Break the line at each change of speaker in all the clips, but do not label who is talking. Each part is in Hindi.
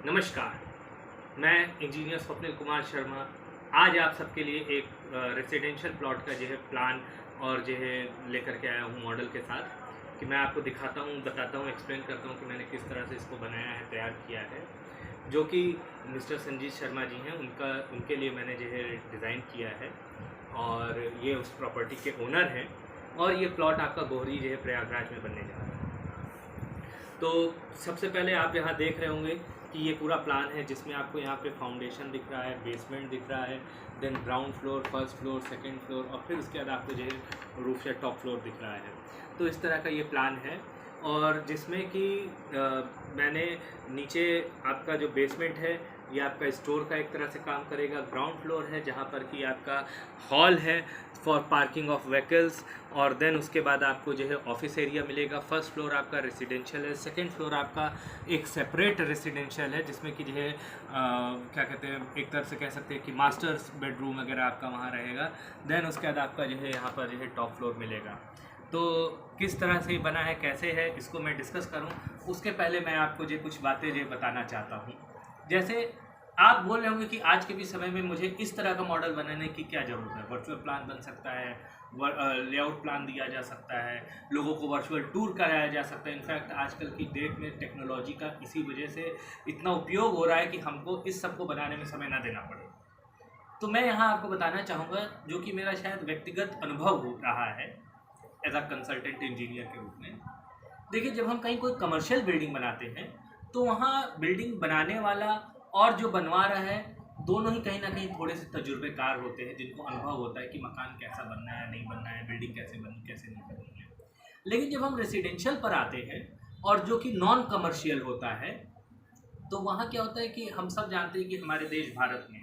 नमस्कार, मैं इंजीनियर स्वप्निल कुमार शर्मा आज आप सबके लिए एक रेसिडेंशियल प्लॉट का जो है प्लान और जो है लेकर के आया हूँ मॉडल के साथ कि मैं आपको दिखाता हूँ, बताता हूँ, एक्सप्लेन करता हूँ कि मैंने किस तरह से इसको बनाया है, तैयार किया है, जो कि मिस्टर संजीत शर्मा जी हैं, उनके लिए मैंने जो है डिज़ाइन किया है और ये उस प्रॉपर्टी के ओनर हैं और ये प्लॉट आपका गोहरी जो है प्रयागराज में बनने जा रहा है। तो सबसे पहले आप यहाँ देख रहे होंगे कि ये पूरा प्लान है जिसमें आपको यहाँ पे फाउंडेशन दिख रहा है, बेसमेंट दिख रहा है, then ground floor, first floor, second floor और फिर उसके बाद आपको जो है रूफ या टॉप फ्लोर दिख रहा है। तो इस तरह का ये प्लान है और जिसमें कि मैंने नीचे आपका जो बेसमेंट है ये आपका स्टोर का एक तरह से काम करेगा, ग्राउंड फ्लोर है जहाँ पर कि आपका हॉल है फॉर पार्किंग ऑफ व्हीकल्स और देन उसके बाद आपको जो है ऑफिस एरिया मिलेगा। फर्स्ट फ्लोर आपका रेसिडेंशियल है, सेकंड फ्लोर आपका एक सेपरेट रेसिडेंशियल है जिसमें कि जो है क्या कहते हैं, एक तरह से कह सकते हैं कि मास्टर्स बेडरूम वगैरह आपका वहाँ रहेगा। देन उसके बाद आपका जो है यहाँ पर जो है टॉप फ्लोर मिलेगा। तो किस तरह से बना है, कैसे है, इसको मैं डिस्कस करूँ उसके पहले मैं आपको जो कुछ बातें जो बताना चाहता हूँ। जैसे आप बोल रहे होंगे कि आज के भी समय में मुझे इस तरह का मॉडल बनाने की क्या ज़रूरत है, वर्चुअल प्लान बन सकता है, लेआउट प्लान दिया जा सकता है, लोगों को वर्चुअल टूर कराया जा सकता है। इनफैक्ट आजकल की डेट में टेक्नोलॉजी का इसी वजह से इतना उपयोग हो रहा है कि हमको इस सब को बनाने में समय ना देना पड़े। तो मैं यहाँ आपको बताना चाहूँगा जो कि मेरा शायद व्यक्तिगत अनुभव हो रहा है एज अ कंसल्टेंट इंजीनियर के रूप में। देखिए, जब हम कहीं कोई कमर्शियल बिल्डिंग बनाते हैं तो वहाँ बिल्डिंग बनाने वाला और जो बनवा रहा है दोनों ही कहीं ना कहीं थोड़े से तजुर्बेकार होते हैं, जिनको अनुभव होता है कि मकान कैसा बनना है, नहीं बनना है, बिल्डिंग कैसे बननी, कैसे नहीं बननी है। लेकिन जब हम रेसिडेंशियल पर आते हैं और जो कि नॉन कमर्शियल होता है तो वहाँ क्या होता है कि हम सब जानते हैं कि हमारे देश भारत में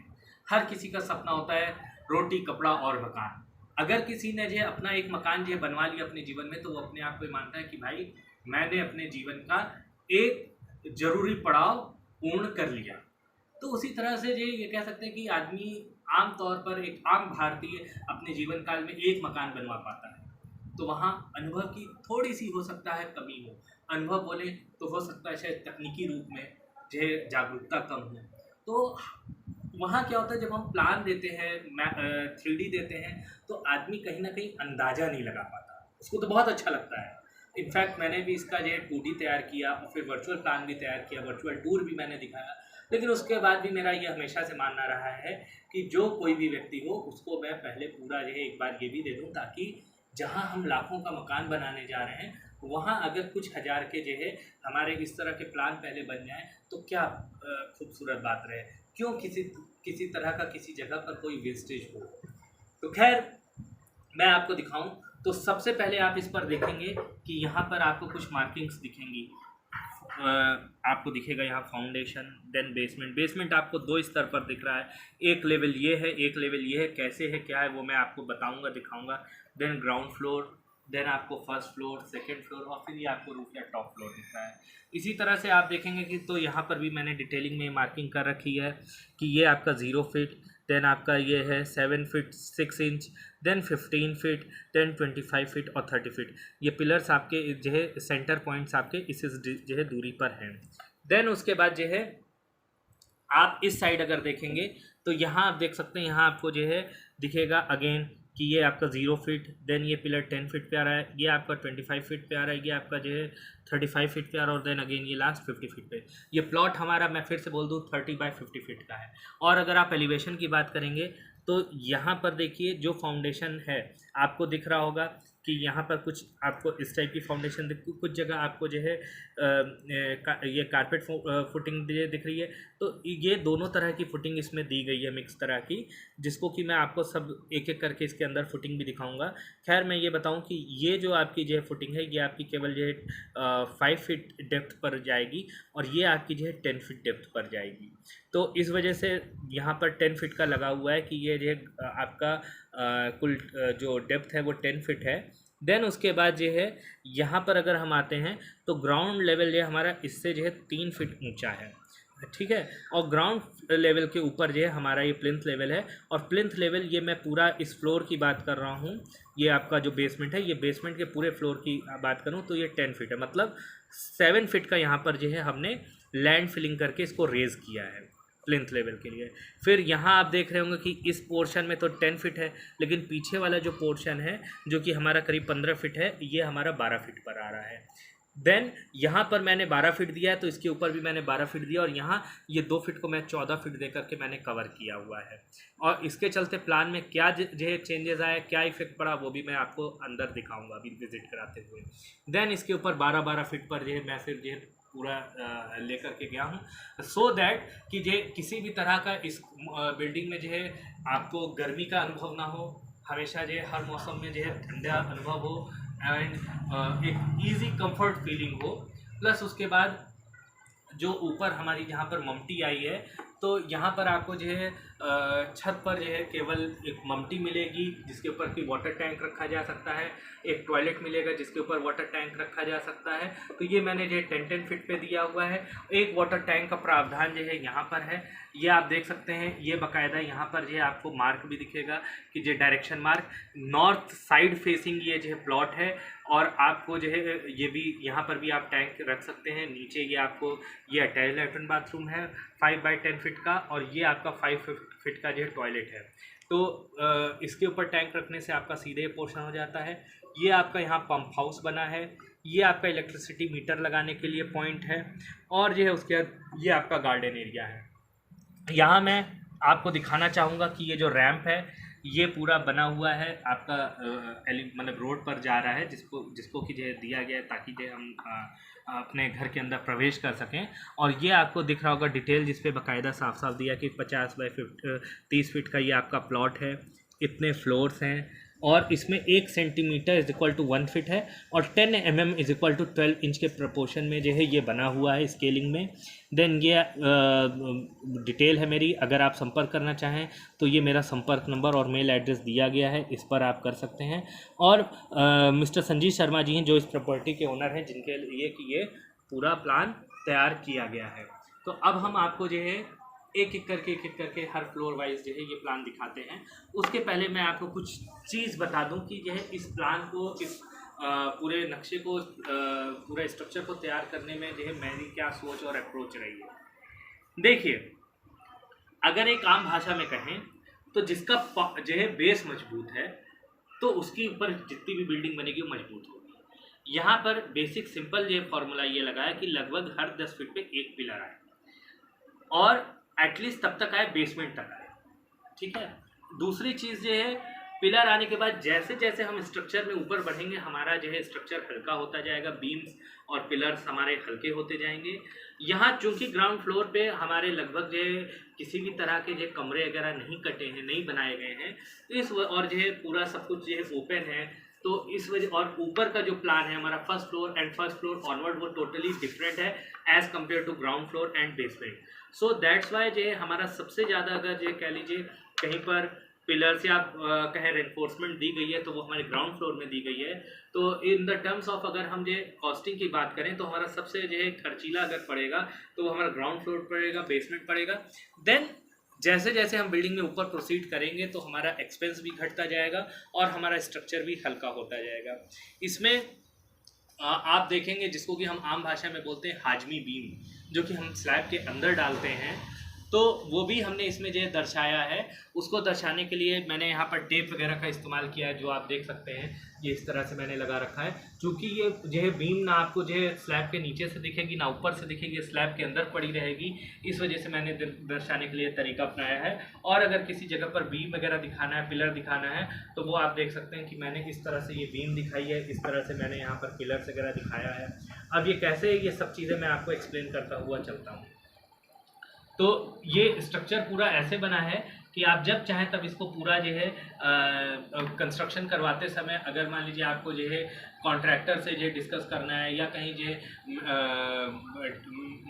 हर किसी का सपना होता है रोटी, कपड़ा और मकान। अगर किसी ने जो अपना एक मकान जो बनवा लिया अपने जीवन में तो वो अपने आप को मानता है कि भाई मैंने अपने जीवन का एक जरूरी पड़ाव पूर्ण कर लिया। तो उसी तरह से ये कह सकते हैं कि आदमी आम तौर पर, एक आम भारतीय अपने जीवन काल में एक मकान बनवा पाता है। तो वहाँ अनुभव की थोड़ी सी हो सकता है कमी हो, अनुभव बोले तो हो सकता है शायद तकनीकी रूप में जो जागरूकता कम हो। तो वहाँ क्या होता है, जब हम प्लान देते हैं, 3D देते हैं, तो आदमी कहीं ना कहीं अंदाज़ा नहीं लगा पाता, उसको तो बहुत अच्छा लगता है। इनफैक्ट मैंने भी इसका जो है 2D तैयार किया और फिर वर्चुअल प्लान भी तैयार किया, वर्चुअल टूर भी मैंने दिखाया। लेकिन उसके बाद भी मेरा ये हमेशा से मानना रहा है कि जो कोई भी व्यक्ति हो उसको मैं पहले पूरा जो है एक बार ये भी दे दूँ, ताकि जहाँ हम लाखों का मकान बनाने जा रहे हैं वहाँ अगर कुछ हज़ार के जो है हमारे इस तरह के प्लान पहले बन जाए तो क्या खूबसूरत बात रहे, क्यों किसी किसी तरह का किसी जगह पर कोई वेस्टेज हो। तो खैर मैं आपको दिखाऊं तो सबसे पहले आप इस पर देखेंगे कि यहाँ पर आपको कुछ मार्किंग्स दिखेंगी। आपको दिखेगा यहाँ फाउंडेशन, देन बेसमेंट। बेसमेंट आपको दो स्तर पर दिख रहा है, एक लेवल ये है, एक लेवल ये है। कैसे है, क्या है, वो मैं आपको बताऊंगा, दिखाऊंगा। देन ग्राउंड फ्लोर, देन आपको फर्स्ट फ्लोर, सेकंड फ्लोर और फिर ये आपको रूफ या टॉप फ्लोर दिख रहा है। इसी तरह से आप देखेंगे कि तो यहाँ पर भी मैंने डिटेलिंग में मार्किंग कर रखी है कि ये आपका 0 फीट, देन आपका ये है 7 feet 6 inch, then 15 feet, then 25 feet और 30 फीट। ये पिलर्स आपके जो है सेंटर पॉइंट्स आपके इस जो है दूरी पर हैं। देन उसके बाद जो है आप इस साइड अगर देखेंगे तो यहाँ आप देख सकते हैं, यहाँ आपको जो है दिखेगा अगेन कि ये आपका 0 फीट, देन ये पिलर 10 फीट पे आ रहा है, ये आपका 25 फीट पे आ रहा है, ये आपका जो है 35 फीट पे आ रहा है और देन अगेन ये लास्ट 50 फीट पे। ये प्लॉट हमारा, मैं फिर से बोल दूँ, 30 बाय 50 फीट का है। और अगर आप एलिवेशन की बात करेंगे तो यहाँ पर देखिए जो फाउंडेशन है आपको दिख रहा होगा कि यहाँ पर कुछ आपको इस टाइप की फाउंडेशन कुछ जगह आपको जो है ये कारपेट फुटिंग दिख रही है। तो ये दोनों तरह की फुटिंग इसमें दी गई है, मिक्स तरह की, जिसको कि मैं आपको सब एक एक करके इसके अंदर फुटिंग भी दिखाऊंगा। खैर मैं ये बताऊं कि ये जो आपकी जो है फुटिंग है ये आपकी केवल जो है 5 फीट डेप्थ पर जाएगी और ये आपकी जो है 10 फीट डेप्थ पर जाएगी। तो इस वजह से यहाँ पर 10 फीट का लगा हुआ है कि ये जो है आपका कुल जो डेप्थ है वो 10 फीट है। देन उसके बाद जो है यहाँ पर अगर हम आते हैं तो ग्राउंड लेवल जो है हमारा इससे जो है 3 फीट ऊंचा है, ठीक है। और ग्राउंड लेवल के ऊपर जो है हमारा ये प्लिंथ लेवल है। और प्लिंथ लेवल ये मैं पूरा इस फ्लोर की बात कर रहा हूँ, ये आपका जो बेसमेंट है, ये बेसमेंट के पूरे फ्लोर की बात करूँ तो ये 10 फीट है, मतलब 7 फीट का यहाँ पर जो है हमने लैंड फिलिंग करके इसको रेज किया है प्लिंथ लेवल के लिए। फिर यहाँ आप देख रहे होंगे कि इस पोर्शन में तो 10 फीट है, लेकिन पीछे वाला जो पोर्शन है जो कि हमारा करीब 15 फीट है, ये हमारा 12 फीट पर आ रहा है। देन यहाँ पर मैंने 12 फीट दिया है, तो इसके ऊपर भी मैंने 12 फीट दिया, और यहाँ ये 2 फीट को मैं 14 फीट दे करके मैंने कवर किया हुआ है। और इसके चलते प्लान में क्या जो चेंजेस आए, क्या इफेक्ट पड़ा, वो भी मैं आपको अंदर दिखाऊंगा अभी विजिट कराते हुए। देन इसके ऊपर 12-12 फीट पर जो है मैं फिर जो है पूरा लेकर के गया हूँ, सो दैट कि जो किसी भी तरह का इस बिल्डिंग में जो है आपको गर्मी का अनुभव ना हो, हमेशा जो है हर मौसम में जो है ठंडा अनुभव हो, एंड एक इजी कंफर्ट फीलिंग हो। प्लस उसके बाद जो ऊपर हमारी जहाँ पर ममटी आई है, तो यहाँ पर आपको जो है छत पर जो है केवल एक ममटी मिलेगी जिसके ऊपर की वाटर टैंक रखा जा सकता है, एक टॉयलेट मिलेगा जिसके ऊपर वाटर टैंक रखा जा सकता है। तो ये मैंने जो है 10-10 फीट पे दिया हुआ है। एक वाटर टैंक का प्रावधान जो है यहाँ पर है, ये आप देख सकते हैं। ये बाकायदा यहाँ पर जो है आपको मार्क भी दिखेगा कि जो direction mark north side facing ये जो है प्लॉट है, और आपको जो है ये भी यहाँ पर भी आप टैंक रख सकते हैं। नीचे ये आपको ये अटैच लैट्रिन बाथरूम है 5x10 फीट का, और ये आपका 5 फीट का जो है टॉयलेट है। तो इसके ऊपर टैंक रखने से आपका सीधे पोर्शन हो जाता है। ये आपका यहाँ पंप हाउस बना है, ये आपका इलेक्ट्रिसिटी मीटर लगाने के लिए पॉइंट है, और जो है उसके बाद ये आपका गार्डन एरिया है। यहाँ मैं आपको दिखाना चाहूँगा कि ये जो रैंप है ये पूरा बना हुआ है आपका मतलब रोड पर जा रहा है, जिसको कि जो है दिया गया है ताकि जो हम अपने घर के अंदर प्रवेश कर सकें। और ये आपको दिख रहा होगा डिटेल जिस पे बाकायदा साफ साफ दिया कि 50 बाई 30 फीट का ये आपका प्लॉट है, इतने फ्लोर्स हैं, और इसमें 1 centimetre is equal to 1 feet है, और 10 mm is equal to 12 inch के प्रपोर्शन में जो है ये बना हुआ है स्केलिंग में। देन ये डिटेल है मेरी, अगर आप संपर्क करना चाहें तो ये मेरा संपर्क नंबर और मेल एड्रेस दिया गया है, इस पर आप कर सकते हैं। और मिस्टर संजीव शर्मा जी हैं जो इस प्रॉपर्टी के ओनर हैं, जिनके लिए कि ये पूरा प्लान तैयार किया गया है। तो अब हम आपको जो है एक एक करके हर फ्लोर वाइज जो है ये प्लान दिखाते हैं। उसके पहले मैं आपको कुछ चीज़ बता दूं कि यह इस प्लान को, इस पूरे नक्शे को, पूरे स्ट्रक्चर को तैयार करने में जो है मेरी क्या सोच और अप्रोच रही है। देखिए, अगर एक आम भाषा में कहें तो जिसका जो है बेस मजबूत है तो उसके ऊपर जितनी भी बिल्डिंग बनेगी वो मजबूत होगी। यहाँ पर बेसिक सिंपल ये फॉर्मूला ये लगा है कि लगभग हर 10 फीट पे एक पिलर आए, और एटलीस्ट तब तक आए बेसमेंट तक आए, ठीक है। दूसरी चीज़ ये है, पिलर आने के बाद जैसे जैसे हम स्ट्रक्चर में ऊपर बढ़ेंगे हमारा जो है स्ट्रक्चर हल्का होता जाएगा, बीम्स और पिलर्स हमारे हल्के होते जाएंगे। यहाँ चूँकि ग्राउंड फ्लोर पे हमारे लगभग जो है किसी भी तरह के जो कमरे वगैरह नहीं कटे हैं, नहीं बनाए गए हैं, तो और जो है पूरा सब कुछ जो है ओपन है, तो इस वजह, और ऊपर का जो प्लान है हमारा first floor and first floor onward वो टोटली डिफरेंट है as compare to ground floor and basement. So that's why जो है हमारा सबसे ज़्यादा, अगर जो कह लीजिए कहीं पर पिलर से आप कहें रेनफोर्समेंट दी गई है तो वो हमारे ग्राउंड फ्लोर में दी गई है। तो इन द टर्म्स ऑफ अगर हम जो कॉस्टिंग की बात करें तो हमारा सबसे जो है खर्चीला अगर पड़ेगा तो वो हमारा ग्राउंड फ्लोर पड़ेगा, बेसमेंट पड़ेगा। देन जैसे जैसे हम बिल्डिंग में ऊपर प्रोसीड करेंगे तो हमारा एक्सपेंस भी घटता जाएगा और हमारा स्ट्रक्चर भी हल्का होता जाएगा। इसमें आप देखेंगे जिसको कि हम आम भाषा में बोलते हैं हाजमी बीम, जो कि हम स्लैब के अंदर डालते हैं, तो वो भी हमने इसमें जो दर्शाया है। उसको दर्शाने के लिए मैंने यहाँ पर टेप वगैरह का इस्तेमाल किया है, जो आप देख सकते हैं ये इस तरह से मैंने लगा रखा है। क्योंकि ये जो है बीम ना आपको जो है स्लैब के नीचे से दिखेगी ना ऊपर से दिखेगी, स्लैब के अंदर पड़ी रहेगी, इस वजह से मैंने दर्शाने के लिए तरीका अपनाया है। और अगर किसी जगह पर बीम वगैरह दिखाना है, पिलर दिखाना है, तो वो आप देख सकते हैं कि मैंने इस तरह से ये बीम दिखाई है, इस तरह से मैंने यहाँ पर पिलर्स वगैरह दिखाया है। अब ये कैसे, ये सब चीज़ें मैं आपको एक्सप्लेन करता हुआ चलता हूँ। तो ये स्ट्रक्चर पूरा ऐसे बना है कि आप जब चाहें तब इसको पूरा जो है कंस्ट्रक्शन करवाते समय, अगर मान लीजिए आपको जो है कॉन्ट्रैक्टर से जो डिस्कस करना है या कहीं जो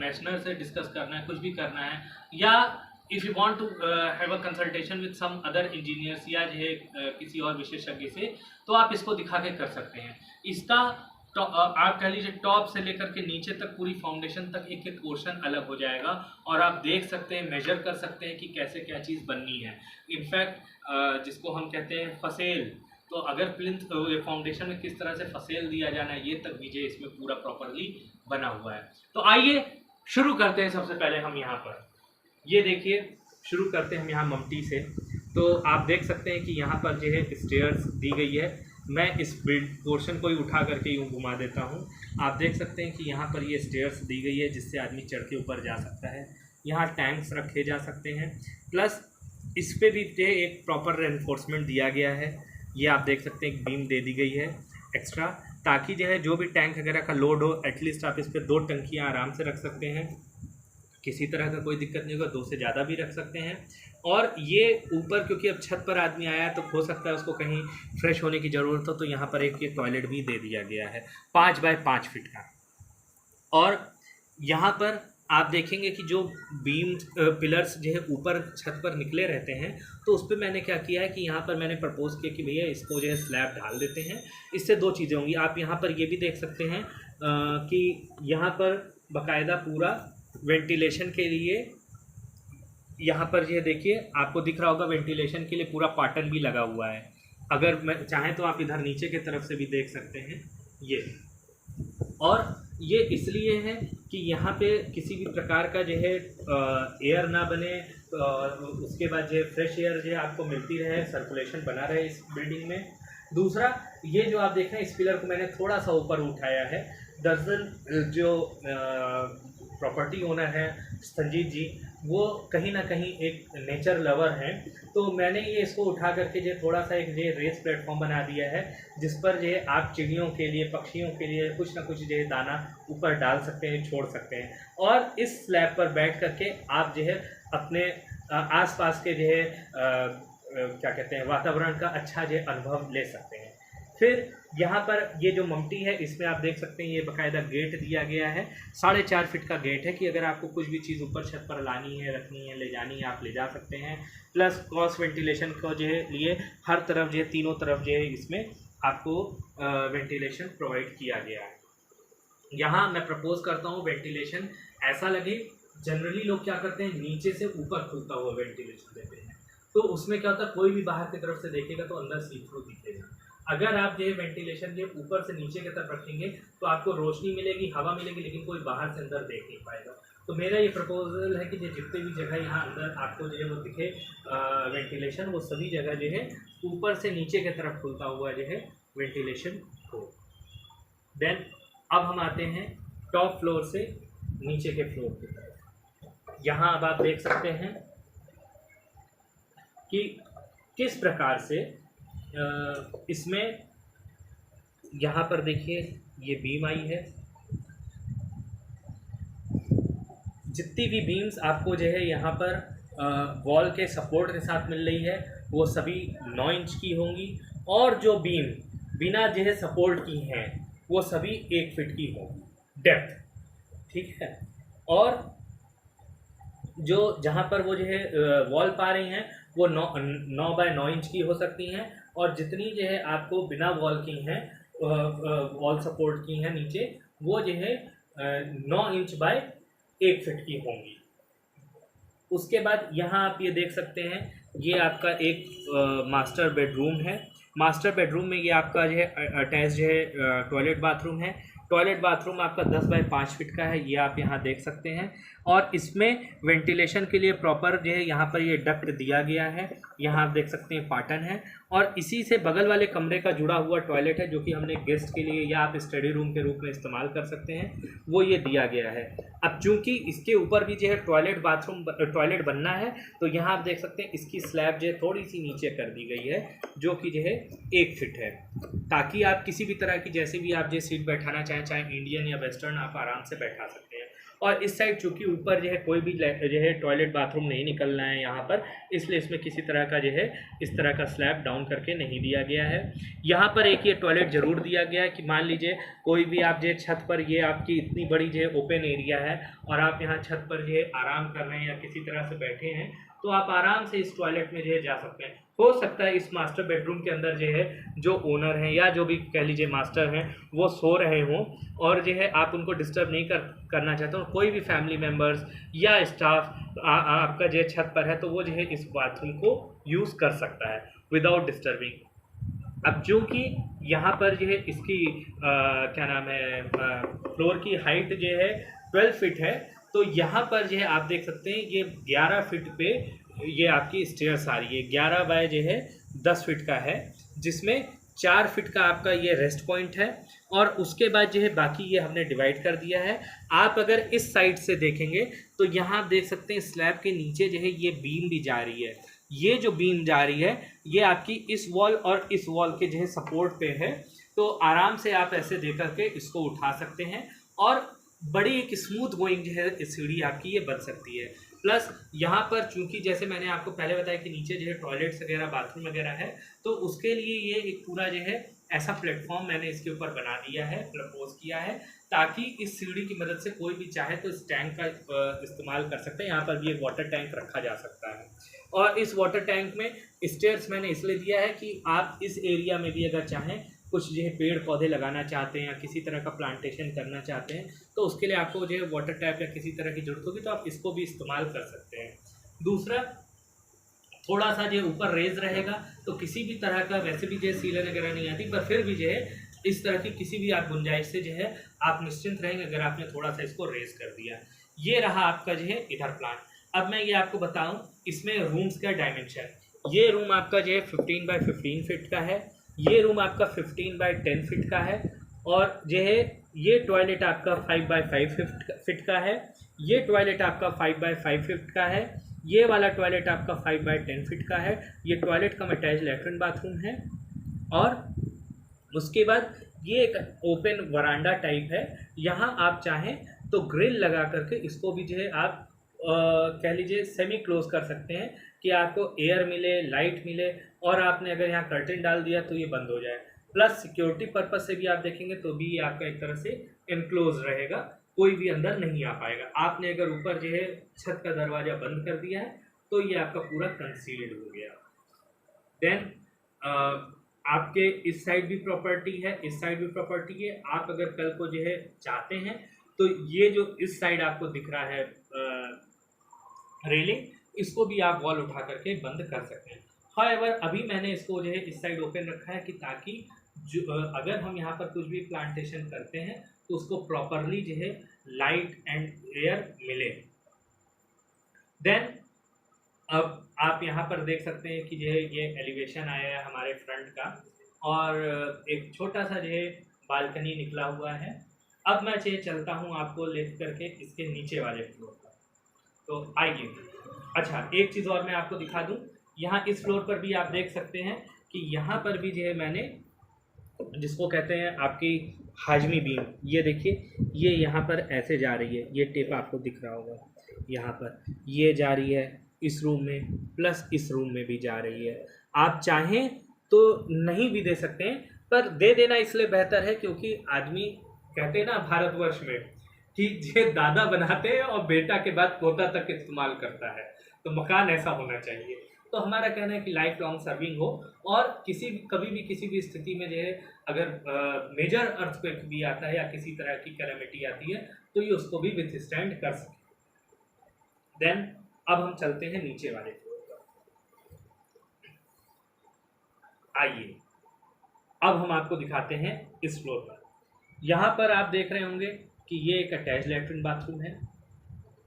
मैशनर से डिस्कस करना है, कुछ भी करना है, या if you want to have a consultation with some other engineers या जो है किसी और विशेषज्ञ से, तो आप इसको दिखा के कर सकते हैं। इसका आप कह लीजिए टॉप से लेकर के नीचे तक पूरी फाउंडेशन तक एक एक पोर्शन अलग हो जाएगा, और आप देख सकते हैं, मेजर कर सकते हैं कि कैसे क्या चीज़ बननी है। इनफैक्ट जिसको हम कहते हैं फसेल, तो अगर प्लिंथ फाउंडेशन में किस तरह से फसेल दिया जाना है ये तक भी जो इसमें पूरा प्रॉपरली बना हुआ है। तो आइए शुरू करते हैं। सबसे पहले हम यहाँ पर ये देखिए, शुरू करते हैं हम यहाँ ममटी से। तो आप देख सकते हैं कि यहाँ पर जो है स्टेयर्स दी गई है। मैं इस बिल्ड पोर्शन को ही उठा करके यूँ घुमा देता हूँ। आप देख सकते हैं कि यहाँ पर ये स्टेयर्स दी गई है जिससे आदमी चढ़ के ऊपर जा सकता है। यहाँ टैंक्स रखे जा सकते हैं, प्लस इस पर भी एक प्रॉपर रेनफोर्समेंट दिया गया है। ये आप देख सकते हैं एक बीम दे दी गई है एक्स्ट्रा, ताकि जो है जो भी टैंक वगैरह का लोड हो एटलीस्ट आप इस पर 2 टंकियाँ आराम से रख सकते हैं, किसी तरह का कोई दिक्कत नहीं होगा। 2 से ज़्यादा भी रख सकते हैं। और ये ऊपर क्योंकि अब छत पर आदमी आया है तो हो सकता है उसको कहीं फ्रेश होने की ज़रूरत हो, तो यहाँ पर एक ये टॉयलेट भी दे दिया गया है 5 बाय 5 फीट का। और यहाँ पर आप देखेंगे कि जो बीम पिलर्स जो है ऊपर छत पर निकले रहते हैं, तो उस पर मैंने क्या किया है कि यहाँ पर मैंने प्रपोज किया कि भैया इसको जो है स्लैब ढाल देते हैं। इससे 2 चीज़ें होंगी। आप यहाँ पर ये भी देख सकते हैं कि यहाँ पर बाकायदा पूरा वेंटिलेशन के लिए, यहाँ पर ये देखिए आपको दिख रहा होगा, वेंटिलेशन के लिए पूरा पाटन भी लगा हुआ है। अगर मैं चाहें तो आप इधर नीचे की तरफ से भी देख सकते हैं ये। और ये इसलिए है कि यहाँ पे किसी भी प्रकार का जो है एयर ना बने, उसके बाद जो है फ्रेश एयर जो है आपको मिलती रहे, सर्कुलेशन बना रहे इस बिल्डिंग में। दूसरा, ये जो आप देख रहे हैं इस पिलर को मैंने थोड़ा सा ऊपर उठाया है। दरअसल जो प्रॉपर्टी ओनर हैं संजीत जी, वो कहीं ना कहीं एक नेचर लवर हैं, तो मैंने ये इसको उठा करके जो थोड़ा सा एक जो रेस प्लेटफॉर्म बना दिया है, जिस पर जो आप चिड़ियों के लिए, पक्षियों के लिए कुछ ना कुछ जो दाना ऊपर डाल सकते हैं, छोड़ सकते हैं। और इस स्लैब पर बैठ करके आप जो है अपने आसपास के जो है क्या कहते हैं वातावरण का अच्छा जो अनुभव ले सकते हैं। फिर यहाँ पर ये जो ममटी है इसमें आप देख सकते हैं ये बाकायदा गेट दिया गया है। 4.5 फीट का गेट है कि अगर आपको कुछ भी चीज़ ऊपर छत पर लानी है, रखनी है, ले जानी है, आप ले जा सकते हैं। प्लस क्रॉस वेंटिलेशन को जो है लिए हर तरफ जो है, तीनों तरफ जो है इसमें आपको वेंटिलेशन प्रोवाइड किया गया है। यहाँ मैं प्रपोज करता हूँ वेंटिलेशन ऐसा लगे, जनरली लोग क्या करते हैं नीचे से ऊपर खुलता हुआ वेंटिलेशन देते हैं, तो उसमें क्या होता है कोई भी बाहर की तरफ से देखेगा तो अंदर सी थ्रू दिखेगा। अगर आप जो है वेंटिलेशन जो ऊपर से नीचे की तरफ रखेंगे तो आपको रोशनी मिलेगी, हवा मिलेगी, लेकिन कोई बाहर से अंदर देख नहीं पाएगा। तो मेरा ये प्रपोजल है कि जो जितने भी जगह यहाँ अंदर आपको जो है वो दिखे वेंटिलेशन, वो सभी जगह जो है ऊपर से नीचे की तरफ खुलता हुआ जो है वेंटिलेशन हो। देन अब हम आते हैं टॉप फ्लोर से नीचे के फ्लोर की तरफ। यहाँ अब आप देख सकते हैं कि किस प्रकार से इसमें यहाँ पर देखिए ये बीम आई है। जितनी भी बीम्स आपको जो है यहाँ पर वॉल के सपोर्ट के साथ मिल रही है वो सभी 9 इंच की होंगी, और जो बीम बिना जो है सपोर्ट की हैं वो सभी 1 फीट की होंगी डेप्थ, ठीक है। और जो जहाँ पर वो जो है वॉल पा रही हैं वो 9 बाय 9 इंच की हो सकती हैं, और जितनी जो है आपको बिना वॉल की हैं, वॉल सपोर्ट की हैं नीचे, वो जो है 9 इंच बाय 1 फीट की होंगी। उसके बाद यहाँ आप ये देख सकते हैं ये आपका एक मास्टर बेडरूम है। मास्टर बेडरूम में ये आपका जो है अटैच जो है टॉयलेट बाथरूम है। टॉयलेट बाथरूम आपका 10 बाय 5 फीट का है, ये आप यहाँ देख सकते हैं। और इसमें वेंटिलेशन के लिए प्रॉपर जो है यहाँ पर ये डक्ट दिया गया है, यहाँ आप देख सकते हैं पाटन है। और इसी से बगल वाले कमरे का जुड़ा हुआ टॉयलेट है जो कि हमने गेस्ट के लिए या आप स्टडी रूम के रूप में इस्तेमाल कर सकते हैं, वो ये दिया गया है। अब चूंकि इसके ऊपर भी जो है टॉयलेट बनना है, तो यहाँ आप देख सकते हैं इसकी स्लैब जो है थोड़ी सी नीचे कर दी गई है, जो कि जो है 1 फीट है, ताकि आप किसी भी तरह की जैसे भी आप जो सीट बैठाना चाहें, चाहे इंडियन या वेस्टर्न, आप आराम से बैठा सकते हैं। और इस साइड चूँकि ऊपर जो है कोई भी जो है टॉयलेट बाथरूम नहीं निकलना है यहाँ पर, इसलिए इसमें किसी तरह का जो है इस तरह का स्लैब डाउन करके नहीं दिया गया है। यहाँ पर एक ये टॉयलेट ज़रूर दिया गया है कि मान लीजिए कोई भी आप जो छत पर, ये आपकी इतनी बड़ी जो है ओपन एरिया है और आप यहाँ छत पर जो है आराम कर रहे हैं या किसी तरह से बैठे हैं, तो आप आराम से इस टॉयलेट में जो है जा सकते हैं। हो सकता है इस मास्टर बेडरूम के अंदर जो है जो ओनर हैं या जो भी कह लीजिए मास्टर हैं वो सो रहे हों, और जो है आप उनको डिस्टर्ब नहीं करना चाहते हो। कोई भी फैमिली मेम्बर्स या स्टाफ आपका जो छत पर है तो वो जो है इस बाथरूम को यूज़ कर सकता है विदाउट डिस्टर्बिंग। अब जो कि यहाँ पर जो है इसकी क्या नाम है, फ्लोर की हाइट जो है 12 फीट है, तो यहाँ पर जो है आप देख सकते हैं ये 11 फीट पे ये आपकी स्टेयर्स आ रही है। 11 बाय जो है 10 फीट का है, जिसमें 4 फीट का आपका ये रेस्ट पॉइंट है, और उसके बाद जो है बाकी ये हमने डिवाइड कर दिया है। आप अगर इस साइड से देखेंगे तो यहाँ आप देख सकते हैं स्लैब के नीचे जो है ये बीम भी जा रही है। ये जो बीम जा रही है ये आपकी इस वॉल और इस वॉल के जो है सपोर्ट पे है, तो आराम से आप ऐसे दे करके इसको उठा सकते हैं, और बड़ी एक स्मूथ गोइंग जो है सीढ़ी आपकी ये बन सकती है। प्लस यहाँ पर चूंकि जैसे मैंने आपको पहले बताया कि नीचे जो है टॉयलेट्स वगैरह बाथरूम वगैरह है, तो उसके लिए ये एक पूरा जो है ऐसा प्लेटफॉर्म मैंने इसके ऊपर बना दिया है, प्रपोज किया है, ताकि इस सीढ़ी की मदद से कोई भी चाहे तो इस टैंक का इस्तेमाल कर सकते हैं। यहाँ पर भी एक वाटर टैंक रखा जा सकता है, और इस वाटर टैंक में स्टेयर्स मैंने इसलिए दिया है कि आप इस एरिया में भी अगर चाहें कुछ जो है पेड़ पौधे लगाना चाहते हैं या किसी तरह का प्लांटेशन करना चाहते हैं, तो उसके लिए आपको जो है वाटर टैप या किसी तरह की जरूरत होगी, तो आप इसको भी इस्तेमाल कर सकते हैं। दूसरा, थोड़ा सा जो ऊपर रेज रहेगा, तो किसी भी तरह का वैसे भी जो है सीलन वगैरह नहीं आती, पर फिर भी जो है इस तरह की किसी भी आप गुंजाइश से जो है आप निश्चिंत रहेंगे अगर आपने थोड़ा सा इसको रेज कर दिया। ये रहा आपका जो है इधर प्लान। अब मैं ये आपको बताऊं इसमें रूम्स का डायमेंशन। ये रूम आपका जो है 15 बाय 15 फीट का है, ये रूम आपका 15 बाय 10 फीट का है, और जो है ये टॉयलेट आपका 5 बाय 5 फीट का है, ये टॉयलेट आपका 5 बाय 5 फीट का है, ये वाला टॉयलेट आपका 5 बाय 10 फीट का है। ये टॉयलेट का अटैच लेटरिन बाथरूम है, और उसके बाद ये एक ओपन वरांडा टाइप है। यहाँ आप चाहें तो ग्रिल लगा करके इसको भी जो है आप कह लीजिए सेमी क्लोज कर सकते हैं कि आपको एयर मिले, लाइट मिले, और आपने अगर यहाँ कर्टेन डाल दिया तो ये बंद हो जाए। प्लस सिक्योरिटी पर्पज से भी आप देखेंगे तो भी ये आपका एक तरह से इनक्लोज रहेगा, कोई भी अंदर नहीं आ पाएगा। आपने अगर ऊपर जो है छत का दरवाजा बंद कर दिया है तो ये आपका पूरा कंसील्ड हो गया। देन आपके इस साइड भी प्रॉपर्टी है, इस साइड भी प्रॉपर्टी है। आप अगर कल को जो है चाहते हैं तो ये जो इस साइड आपको दिख रहा है रेलिंग, इसको भी आप वॉल उठा करके बंद कर सकते हैं। हाउएवर अभी मैंने इसको जो है इस साइड ओपन रखा है कि ताकि जो अगर हम यहाँ पर कुछ भी प्लांटेशन करते हैं तो उसको प्रॉपरली जो है लाइट एंड एयर मिले। देन अब आप यहाँ पर देख सकते हैं कि जो है ये एलिवेशन आया है हमारे फ्रंट का, और एक छोटा सा जो है बालकनी निकला हुआ है। अब मैं चाहिए चलता हूँ आपको ले करके इसके नीचे वाले फ्लोर पर, तो आइए। अच्छा, एक चीज़ और मैं आपको दिखा दूँ, यहाँ इस फ्लोर पर भी आप देख सकते हैं कि यहाँ पर भी जो है मैंने जिसको कहते हैं आपकी हाजमी बीम, ये देखिए ये यहाँ पर ऐसे जा रही है, ये टेप आपको दिख रहा होगा, यहाँ पर ये जा रही है इस रूम में, प्लस इस रूम में भी जा रही है। आप चाहें तो नहीं भी दे सकते हैं, पर दे देना इसलिए बेहतर है क्योंकि आदमी कहते हैं ना भारतवर्ष में कि ये दादा बनाते हैं और बेटा के बाद पोता तक इस्तेमाल करता है, तो मकान ऐसा होना चाहिए। तो हमारा कहना है कि लाइफ लॉन्ग सर्विंग हो, और कभी भी किसी भी स्थिति में जो है अगर मेजर अर्थक्वेक भी आता है या किसी तरह की कैलामिटी आती है तो ये उसको भी विथस्टैंड कर सके। देन अब हम चलते हैं नीचे वाले फ्लोर पर। आइए अब हम आपको दिखाते हैं इस फ्लोर पर। यहाँ पर आप देख रहे होंगे कि ये एक अटैच लेटरिन बाथरूम है,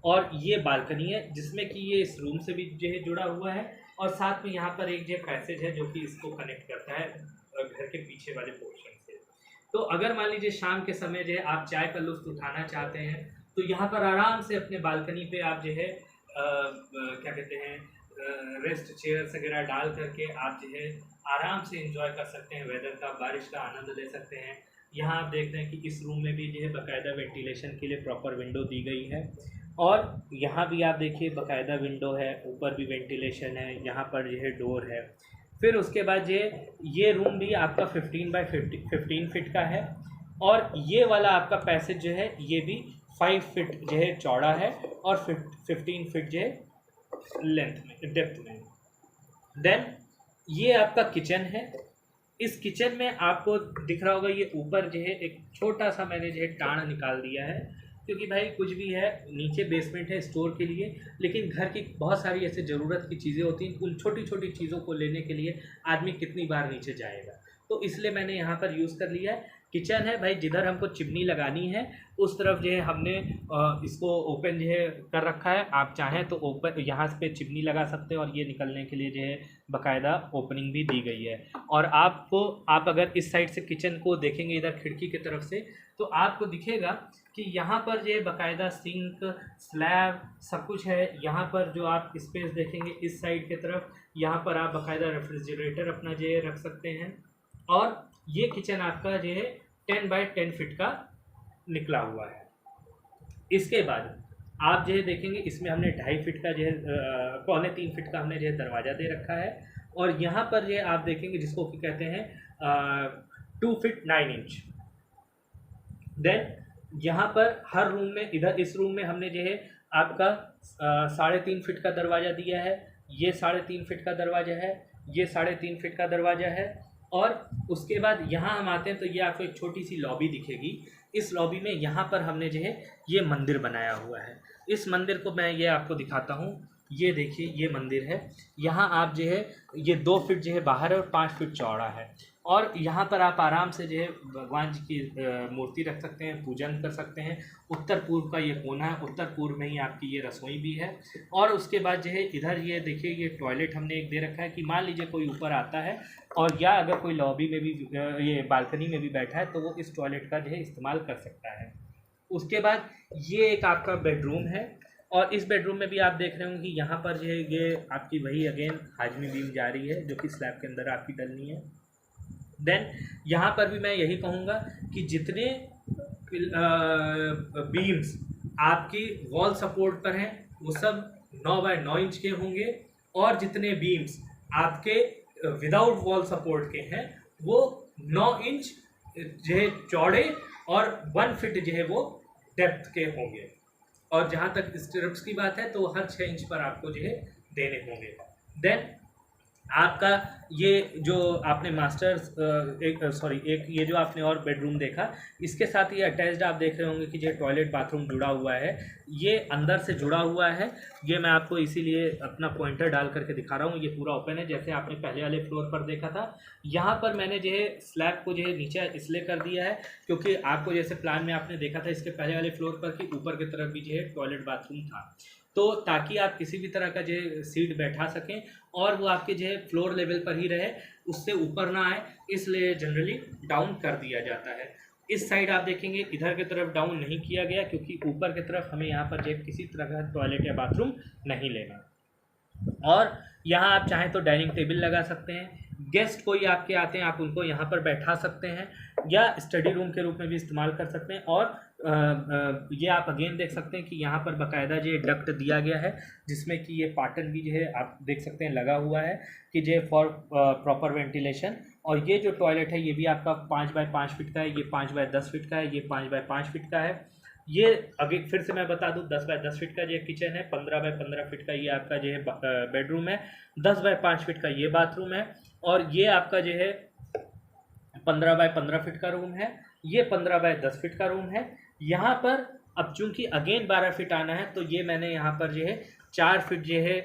और ये बालकनी है जिसमें कि ये इस रूम से भी जो है जुड़ा हुआ है, और साथ में यहाँ पर एक जो पैसेज है जो कि इसको कनेक्ट करता है घर के पीछे वाले पोर्शन से। तो अगर मान लीजिए शाम के समय जो है आप चाय का लुत्फ उठाना चाहते हैं तो यहाँ पर आराम से अपने बालकनी पे आप जो है क्या कहते हैं रेस्ट चेयर्स वगैरह डाल करके आप जो है आराम से एंजॉय कर सकते हैं वेदर का, बारिश का आनंद ले सकते हैं। यहाँ आप देखते हैं कि इस रूम में भी जो है बाकायदा वेंटिलेशन के लिए प्रॉपर विंडो दी गई है, और यहाँ भी आप देखिए बाकायदा विंडो है, ऊपर भी वेंटिलेशन है, यहाँ पर जो है डोर है। फिर उसके बाद ये रूम भी आपका 15 बाय 15 फीट का है, और ये वाला आपका पैसेज जो है ये भी 5 फीट जो है चौड़ा है और 15 फीट जो है लेंथ में, डेप्थ में। देन ये आपका किचन है। इस किचन में आपको दिख रहा होगा ये ऊपर जो है एक छोटा सा मैंने जो है टाण निकाल दिया है, क्योंकि भाई कुछ भी है नीचे बेसमेंट है स्टोर के लिए, लेकिन घर की बहुत सारी ऐसे ज़रूरत की चीज़ें होती हैं, उन छोटी छोटी चीज़ों को लेने के लिए आदमी कितनी बार नीचे जाएगा। तो इसलिए मैंने यहाँ पर यूज़ कर लिया है। किचन है भाई, जिधर हमको चिमनी लगानी है उस तरफ जो है हमने इसको ओपन जो है कर रखा है। आप चाहें तो ओपन यहाँ पे चिमनी लगा सकते हैं और ये निकलने के लिए जो है बाकायदा ओपनिंग भी दी गई है। और आप अगर इस साइड से किचन को देखेंगे इधर खिड़की की तरफ से, तो आपको दिखेगा कि यहाँ पर जो है बाकायदा सिंक, स्लैब सब कुछ है। यहाँ पर जो आप स्पेस देखेंगे इस साइड की तरफ, यहाँ पर आप बाकायदा रेफ्रिजरेटर अपना जो है रख सकते हैं। और ये किचन आपका जो है 10 बाय 10 फीट का निकला हुआ है। इसके बाद आप जो है देखेंगे इसमें हमने 2.5 फीट का जो है 2.25 फीट का हमने जो है दरवाज़ा दे रखा है। और यहाँ पर जो है आप देखेंगे जिसको कि कहते हैं 2 फीट 9 इंच। देन यहाँ पर हर रूम में, इधर इस रूम में हमने जो है आपका 3.5 फीट का दरवाज़ा दिया है। ये 3.5 फीट का दरवाज़ा है, ये 3.5 फीट का दरवाज़ा है। और उसके बाद यहाँ हम आते हैं तो ये आपको एक छोटी सी लॉबी दिखेगी। इस लॉबी में यहाँ पर हमने जो है ये मंदिर बनाया हुआ है। इस मंदिर को मैं ये आपको दिखाता हूँ। ये देखिए ये मंदिर है। यहाँ आप जो है ये 2 फीट जो है बाहर है और 5 फीट चौड़ा है। और यहाँ पर आप आराम से जो है भगवान जी की मूर्ति रख सकते हैं, पूजन कर सकते हैं। उत्तर पूर्व का ये कोना है, उत्तर पूर्व में ही आपकी ये रसोई भी है। और उसके बाद जो है इधर ये देखिए ये टॉयलेट हमने एक दे रखा है कि मान लीजिए कोई ऊपर आता है और या अगर कोई लॉबी में भी ये बालकनी में भी बैठा है तो वो इस टॉयलेट का जो है इस्तेमाल कर सकता है। उसके बाद ये एक आपका बेडरूम है। और इस बेडरूम में भी आप देख रहे होंगे कि यहाँ पर जो है ये आपकी वही अगेन हाजमी बीम जा रही है जो कि स्लैब के अंदर आपकी डलनी है। देन यहाँ पर भी मैं यही कहूँगा कि जितने बीम्स आपकी वॉल सपोर्ट पर हैं वो सब 9 बाय 9 इंच के होंगे। और जितने बीम्स आपके विदाउट वॉल सपोर्ट के हैं वो 9 इंच जो है चौड़े और 1 फीट जो है वो डेप्थ के होंगे। और जहाँ तक स्टिरप्स की बात है तो हर 6 इंच पर आपको जो है देने होंगे। देन आपका ये जो आपने एक ये जो आपने और बेडरूम देखा, इसके साथ ये अटैच्ड आप देख रहे होंगे कि जो टॉयलेट बाथरूम जुड़ा हुआ है, ये अंदर से जुड़ा हुआ है। ये मैं आपको इसीलिए अपना पॉइंटर डाल करके दिखा रहा हूँ। ये पूरा ओपन है जैसे आपने पहले वाले फ्लोर पर देखा था। यहाँ पर मैंने जो है स्लैब को जो है नीचे इसलिए कर दिया है क्योंकि आपको जैसे प्लान में आपने देखा था इसके पहले वाले फ्लोर पर कि ऊपर की तरफ भी जो है टॉयलेट बाथरूम था, तो ताकि आप किसी भी तरह का जो है सीट बैठा सकें और वो आपके जो है फ्लोर लेवल पर ही रहे, उससे ऊपर ना आए, इसलिए जनरली डाउन कर दिया जाता है। इस साइड आप देखेंगे इधर की तरफ डाउन नहीं किया गया क्योंकि ऊपर की तरफ हमें यहाँ पर जो किसी तरह का टॉयलेट या बाथरूम नहीं लेना। और यहाँ आप चाहें तो डाइनिंग टेबल लगा सकते हैं। गेस्ट कोई आपके आते हैं आप उनको यहाँ पर बैठा सकते हैं या स्टडी रूम के रूप में भी इस्तेमाल कर सकते हैं। और ये आप अगेन देख सकते हैं कि यहाँ पर बाकायदा जो डक्ट दिया गया है जिसमें कि ये पार्टन भी जो है आप देख सकते हैं लगा हुआ है कि जो फॉर प्रॉपर वेंटिलेशन। और ये जो टॉयलेट है ये भी आपका 5 बाय 5 फीट का है, ये 5 बाय 10 फीट का है, ये 5 बाय 5 फीट का है। ये अभी फिर से मैं बता दूं 10 बाय 10 फीट का ये किचन है, 15 बाय 15 फीट का ये आपका जो है बेडरूम है, 10 बाय 5 फीट का ये बाथरूम है। और ये आपका जो है 15 बाय 15 फीट का रूम है, ये 15 बाय 10 फीट का रूम है। यहाँ पर अब चूंकि अगेन 12 फीट आना है तो ये मैंने यहाँ पर जो है 4 फीट जो है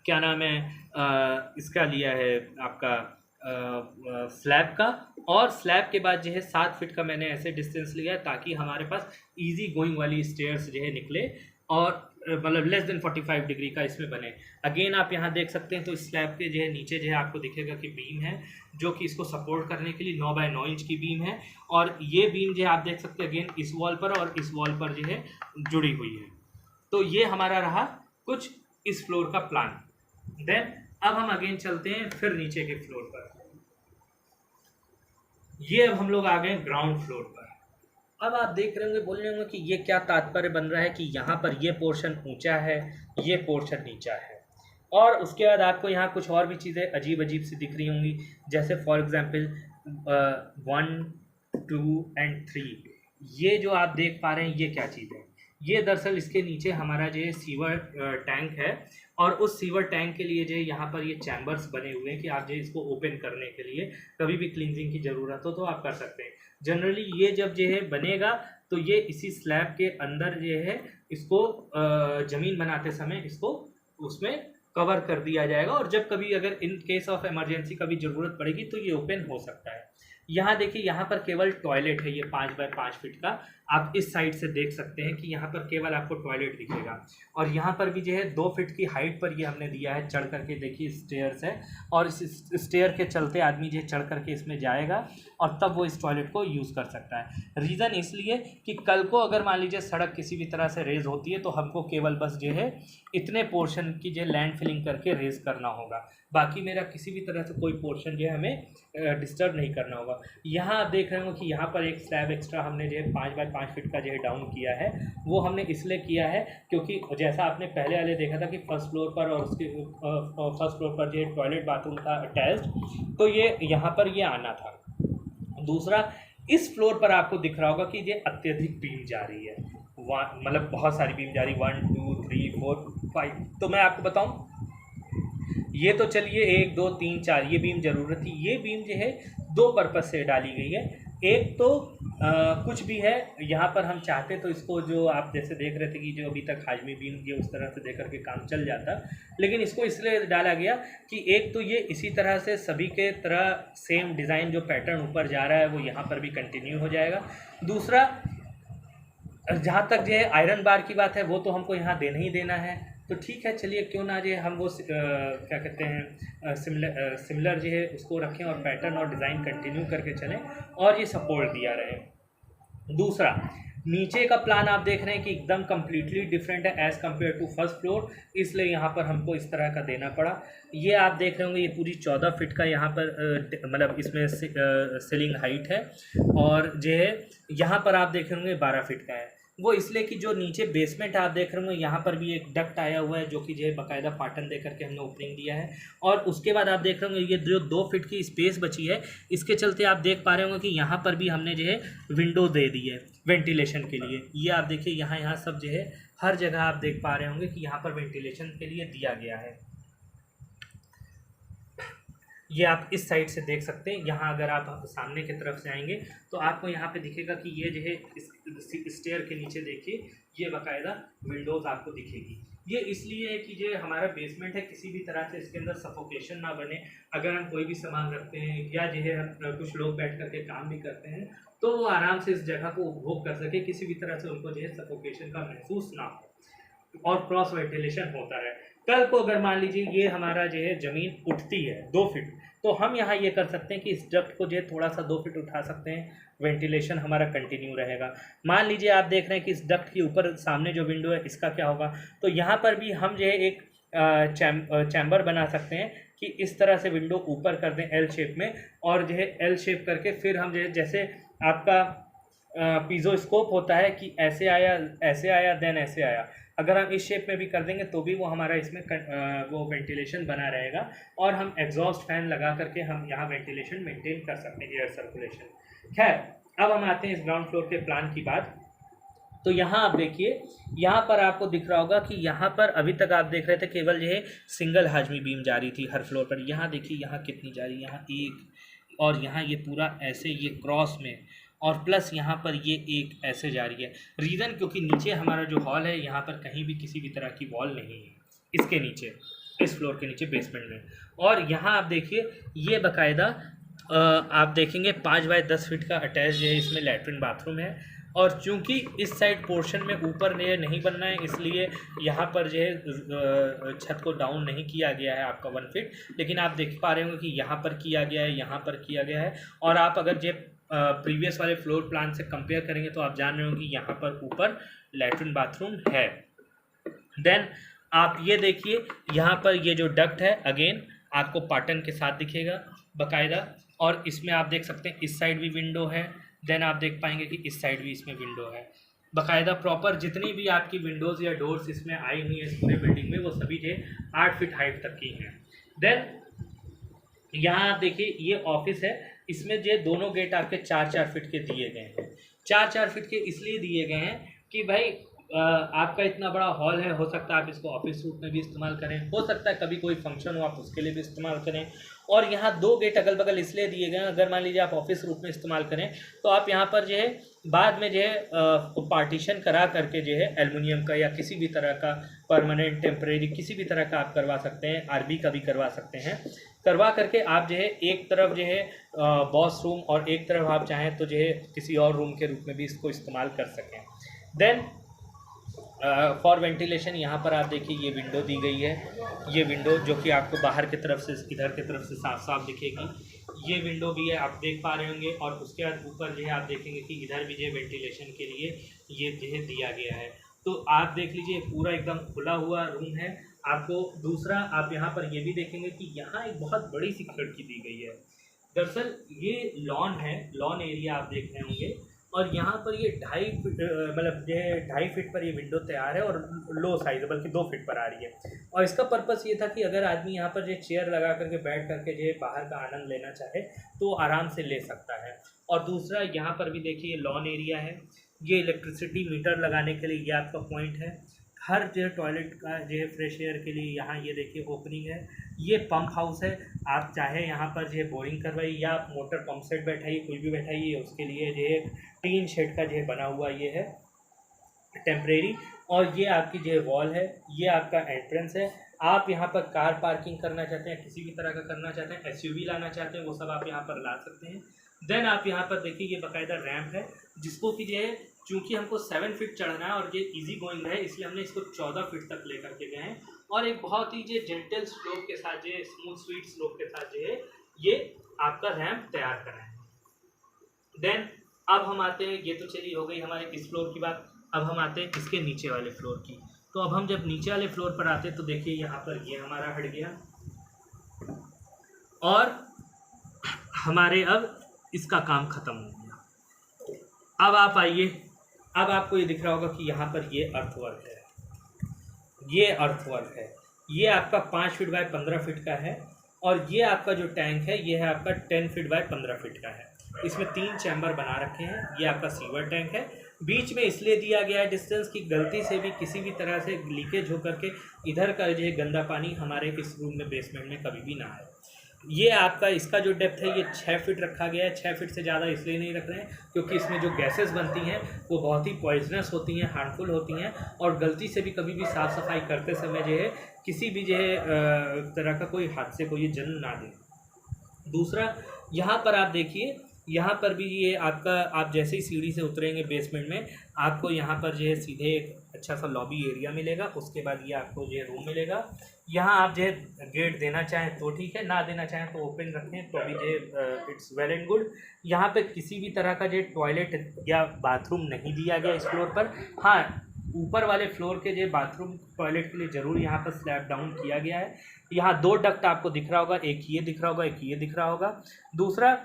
क्या नाम है इसका लिया है आपका स्लैब का। और स्लैब के बाद जो है 7 फीट का मैंने ऐसे डिस्टेंस लिया है ताकि हमारे पास इजी गोइंग वाली स्टेयर्स जो है निकले और मतलब लेस देन 45 डिग्री का इसमें बने। अगेन आप यहाँ देख सकते हैं तो स्लैब के जो है नीचे जो है आपको दिखेगा कि बीम है जो कि इसको सपोर्ट करने के लिए 9 बाय 9 इंच की बीम है। और ये बीम जो है आप देख सकते हैं अगेन इस वॉल पर और इस वॉल पर जो है जुड़ी हुई है। तो ये हमारा रहा कुछ इस फ्लोर का प्लान। देन अब हम अगेन चलते हैं फिर नीचे के फ्लोर पर। ये अब हम लोग आ गए ग्राउंड फ्लोर पर। अब आप देख रहे होंगे बोल रहे होंगे कि ये क्या तात्पर्य बन रहा है कि यहाँ पर ये पोर्शन ऊंचा है ये पोर्शन नीचा है। और उसके बाद आपको यहाँ कुछ और भी चीज़ें अजीब अजीब सी दिख रही होंगी जैसे फॉर एग्जांपल 1, 2 एंड 3। ये जो आप देख पा रहे हैं ये क्या चीज़ है, ये दरअसल इसके नीचे हमारा जो है सीवर टैंक है। और उस सीवर टैंक के लिए जो है यहाँ पर ये चैम्बर्स बने हुए हैं कि आप जो इसको ओपन करने के लिए कभी भी क्लींजिंग की ज़रूरत हो तो आप कर सकते हैं। जनरली ये जब जो है बनेगा तो ये इसी स्लैब के अंदर जो है इसको ज़मीन बनाते समय इसको उसमें कवर कर दिया जाएगा, और जब कभी अगर इन केस ऑफ इमरजेंसी कभी ज़रूरत पड़ेगी तो ये ओपन हो सकता है। यहाँ देखिए, यहाँ पर केवल टॉयलेट है, ये 5 बाय 5 फीट का। आप इस साइड से देख सकते हैं कि यहाँ पर केवल आपको टॉयलेट दिखेगा, और यहाँ पर भी जो है 2 फीट की हाइट पर ये हमने दिया है। चढ़ करके देखिए स्टेयर्स है, और इस स्टेयर के चलते आदमी जो चढ़ करके इसमें जाएगा और तब वो इस टॉयलेट को यूज़ कर सकता है। रीज़न इसलिए कि कल को अगर मान लीजिए सड़क किसी भी तरह से रेज होती है तो हमको केवल बस जो है इतने पोर्शन की जो लैंड फिलिंग करके रेज करना होगा, बाकी मेरा किसी भी तरह से कोई पोर्शन जो है हमें डिस्टर्ब नहीं करना होगा। यहाँ आप देख रहे हो कि यहाँ पर एक स्लैब एक्स्ट्रा हमने जो है 5 बाय 5 फीट का जो है डाउन किया है। वो हमने इसलिए किया है क्योंकि जैसा आपने पहले वाले देखा था कि फर्स्ट फ्लोर पर और उसके फर्स्ट फ्लोर पर जो है टॉयलेट बाथरूम था अटैच्ड, तो ये यहाँ पर ये आना था। दूसरा, इस फ्लोर पर आपको दिख रहा होगा कि ये अत्यधिक बीम जा रही है, मतलब बहुत सारी बीम जा रही, 1 2 3 4 5। तो मैं आपको बताऊं, ये तो चलिए 1 2 3 4 ये बीम ज़रूरत थी। ये बीम जो है 2 पर्पज़ से डाली गई है। एक तो कुछ भी है यहाँ पर हम चाहते तो इसको, जो आप जैसे देख रहे थे कि जो अभी तक हाजमी बीम ये उस तरह से दे करके काम चल जाता, लेकिन इसको इसलिए डाला गया कि एक तो ये इसी तरह से सभी के तरह सेम डिज़ाइन जो पैटर्न ऊपर जा रहा है वो यहाँ पर भी कंटिन्यू हो जाएगा। दूसरा, जहाँ तक जो है आयरन बार की बात है वो तो हमको यहाँ देना ही देना है, तो ठीक है, चलिए क्यों ना जो हम वो क्या कहते हैं सिमिलर जो है उसको रखें और पैटर्न और डिज़ाइन कंटिन्यू करके चलें और ये सपोर्ट दिया रहे। दूसरा, नीचे का प्लान आप देख रहे हैं कि एकदम कम्प्लीटली डिफरेंट है as compare to first floor, इसलिए यहाँ पर हमको इस तरह का देना पड़ा। ये आप देख रहे होंगे ये पूरी 14 फीट का यहाँ पर मतलब इसमें सीलिंग हाइट है, और जो है यहाँ पर आप देख रहे होंगे 12 फीट का है। वो इसलिए कि जो नीचे बेसमेंट आप देख रहे होंगे यहाँ पर भी एक डक्ट आया हुआ है जो कि जो है बाकायदा पाटन दे करके हमने ओपनिंग दिया है। और उसके बाद आप देख रहे होंगे ये जो 2 फीट की स्पेस बची है, इसके चलते आप देख पा रहे होंगे कि यहाँ पर भी हमने जो है विंडो दे दी है वेंटिलेशन के लिए। ये आप देखिए यहाँ सब जो है हर जगह आप देख पा रहे होंगे कि यहाँ पर वेंटिलेशन के लिए दिया गया है। ये आप इस साइड से देख सकते हैं। यहाँ अगर आप सामने की तरफ से आएंगे तो आपको यहाँ पे दिखेगा कि ये जो है इस स्टेयर के नीचे देखिए ये बाकायदा विंडोज़ आपको दिखेगी। ये इसलिए है कि जो हमारा बेसमेंट है किसी भी तरह से इसके अंदर सफोकेशन ना बने। अगर हम कोई भी सामान रखते हैं या जो है कुछ लोग बैठ करके काम भी करते हैं तो वो आराम से इस जगह को उपभोग कर सके, किसी भी तरह से उनको जो है सफोकेशन का महसूस ना हो और क्रॉस वेंटिलेशन होता रहे। कल को अगर मान लीजिए ये हमारा जो है ज़मीन उठती है 2 फीट, तो हम यहाँ ये कर सकते हैं कि इस डक्ट को जो है थोड़ा सा 2 फीट उठा सकते हैं, वेंटिलेशन हमारा कंटिन्यू रहेगा। मान लीजिए आप देख रहे हैं कि इस डक्ट के ऊपर सामने जो विंडो है इसका क्या होगा, तो यहाँ पर भी हम जो है एक चैम्बर बना सकते हैं कि इस तरह से विंडो ऊपर कर दें एल शेप में, और जो है एल शेप करके फिर हम जो है जैसे आपका पीज़ोस्कोप होता है कि ऐसे आया देन ऐसे आया, अगर हम इस शेप में भी कर देंगे तो भी वो हमारा इसमें वो वेंटिलेशन बना रहेगा, और हम एग्जॉस्ट फैन लगा करके हम यहाँ वेंटिलेशन मेंटेन कर सकते हैं, एयर सर्कुलेशन। खैर, अब हम आते हैं इस ग्राउंड फ्लोर के प्लान की बात। तो यहाँ आप देखिए, यहाँ पर आपको दिख रहा होगा कि यहाँ पर अभी तक आप देख रहे थे केवल जो है सिंगल हाजमी बीम जा रही थी हर फ्लोर पर। यहाँ देखिए यहाँ कितनी जा रही है, यहाँ एक, और यहाँ ये पूरा ऐसे ये क्रॉस में, और प्लस यहाँ पर ये एक ऐसे जा रही है। रीज़न क्योंकि नीचे हमारा जो हॉल है यहाँ पर कहीं भी किसी भी तरह की वॉल नहीं है इसके नीचे, इस फ्लोर के नीचे बेसमेंट में। और यहाँ आप देखिए ये बाकायदा आप देखेंगे 5 बाय 10 फीट का अटैच जो है इसमें लैट्रिन बाथरूम है, और चूंकि इस साइड पोर्शन में ऊपर लेयर नहीं बनना है इसलिए यहाँ पर जो है छत को डाउन नहीं किया गया है आपका 1 फीट, लेकिन आप देख पा रहे होंगे कि यहाँ पर किया गया है, यहाँ पर किया गया है। और आप अगर जो प्रीवियस वाले फ्लोर प्लान से कंपेयर करेंगे तो आप जान रहे होंगे कि यहाँ पर ऊपर लैट्रिन बाथरूम है। देन आप ये देखिए यहाँ पर ये जो डक्ट है अगेन आपको पाटन के साथ दिखेगा बाकायदा, और इसमें आप देख सकते हैं इस साइड भी विंडो है। देन आप देख पाएंगे कि इस साइड भी इसमें विंडो है बाकायदा। प्रॉपर जितनी भी आपकी विंडोज़ या डोर्स इसमें आई हुई है इस पूरे बिल्डिंग में वो सभी जो 8 फीट हाइट तक की हैं। देन यहाँ आप देखिए ये ऑफिस है, इसमें जो दोनों गेट आपके 4-4 फीट के दिए गए हैं। 4-4 फीट के इसलिए दिए गए हैं कि भाई आपका इतना बड़ा हॉल है, हो सकता है आप इसको ऑफिस रूप में भी इस्तेमाल करें, हो सकता है कभी कोई फंक्शन हो आप उसके लिए भी इस्तेमाल करें। और यहाँ 2 गेट अगल बगल इसलिए दिए गए हैं, अगर मान लीजिए आप ऑफिस रूप में इस्तेमाल करें तो आप यहाँ पर जो है बाद में जो है पार्टीशन करा करके जो है एल्युमिनियम का या किसी भी तरह का परमानेंट टेम्परेरी किसी भी तरह का आप करवा सकते हैं, आरबी का भी करवा सकते हैं। करवा करके आप जो है एक तरफ जो है बॉस रूम और एक तरफ आप चाहें तो जो है किसी और रूम के रूप में भी इसको इस्तेमाल कर सकें। देन फॉर वेंटिलेशन यहाँ पर आप देखिए ये विंडो दी गई है, ये विंडो जो कि आपको बाहर की तरफ से इधर की तरफ से साफ साफ दिखेगी, ये विंडो भी है आप देख पा रहे होंगे। और उसके बाद ऊपर जो है आप देखेंगे कि इधर भी जो है वेंटिलेशन के लिए ये जो है दिया गया है। तो आप देख लीजिए पूरा एकदम खुला हुआ रूम है आपको। दूसरा आप यहाँ पर ये भी देखेंगे कि यहाँ एक बहुत बड़ी सी खिड़की दी गई है। दरअसल ये लॉन है, लॉन एरिया आप देख रहे होंगे, और यहाँ पर ये 2.5 फीट मतलब जो है 2.5 फीट पर ये विंडो तैयार है और लो साइज है, बल्कि 2 फीट पर आ रही है। और इसका पर्पस ये था कि अगर आदमी यहाँ पर जो चेयर लगा करके बैठ करके जो है बाहर का आनंद लेना चाहे तो आराम से ले सकता है। और दूसरा यहाँ पर भी देखिए लॉन एरिया है, ये इलेक्ट्रिसिटी मीटर लगाने के लिए ये आपका पॉइंट है। हर जो है टॉयलेट का जो है फ्रेश एयर के लिए यहाँ ये देखिए ओपनिंग है। ये पंप हाउस है, आप चाहे यहाँ पर जो है बोरिंग करवाइए या आप मोटर पंप सेट बैठाइए, कुछ भी बैठाइए, उसके लिए जो है टीन शेड का जो है बना हुआ ये है टेम्परेरी। और ये आपकी जो है वॉल है, ये आपका एंट्रेंस है। आप यहाँ पर कार पार्किंग करना चाहते हैं, किसी भी तरह का करना चाहते हैं, एसयूवी लाना चाहते हैं, वो सब आप यहाँ पर ला सकते हैं। देन आप यहाँ पर देखिए ये बाकायदा रैंप है जिसको कि जो है चूँकि हमको 7 फीट चढ़ना है और ये इजी गोइंग है इसलिए हमने इसको 14 फीट तक लेकर के गए हैं। और एक बहुत ही जो जेंटल स्लोप के साथ जो है स्मूथ स्वीट स्लोप के साथ जो है ये आपका रैंप तैयार करा है। देन अब हम आते हैं, ये तो चलिए हो गई हमारे इस फ्लोर की बात, अब हम आते हैं इसके नीचे वाले फ्लोर की। तो अब हम जब नीचे वाले फ्लोर पर आते हैं तो देखिए यहाँ पर ये हमारा हट गया और हमारे अब इसका काम ख़त्म हो गया। अब आप आइए, अब आपको ये दिख रहा होगा कि यहाँ पर ये अर्थवर्क है, ये अर्थवर्क है, ये आपका 5 फीट बाय 15 फीट का है। और ये आपका जो टैंक है ये है आपका 10 फीट बाय 15 फीट का है। इसमें 3 चैम्बर बना रखे हैं। ये आपका सीवर टैंक है, बीच में इसलिए दिया गया है डिस्टेंस की गलती से भी किसी भी तरह से लीकेज होकर के इधर का जो है गंदा पानी हमारे इस रूम में बेसमेंट में कभी भी ना आए। ये आपका इसका जो डेप्थ है ये 6 फीट रखा गया है। 6 फीट से ज़्यादा इसलिए नहीं रख रहे हैं क्योंकि इसमें जो गैसेस बनती हैं वो बहुत ही पॉइजनस होती हैं, हार्मफुल होती हैं और गलती से भी कभी भी साफ़ सफाई करते समय जो है किसी भी जो है तरह का कोई हादसे को ये जन्म ना दे। दूसरा यहाँ पर आप देखिए, यहाँ पर भी ये आपका आप जैसे ही सीढ़ी से उतरेंगे बेसमेंट में आपको यहाँ पर जो है सीधे एक अच्छा सा लॉबी एरिया मिलेगा। उसके बाद ये आपको जो है रूम मिलेगा। यहाँ आप जो है गेट देना चाहें तो ठीक है, ना देना चाहें तो ओपन रखें तो अभी जो है इट्स वेल एंड गुड। यहाँ पे किसी भी तरह का जो टॉयलेट या बाथरूम नहीं दिया गया इस फ्लोर पर। हाँ, ऊपर वाले फ्लोर के जो बाथरूम टॉयलेट के लिए ज़रूर यहाँ पर स्लैब डाउन किया गया है। यहाँ 2 डक्ट आपको दिख रहा होगा, एक ये दिख रहा होगा, एक ये दिख रहा होगा। दूसरा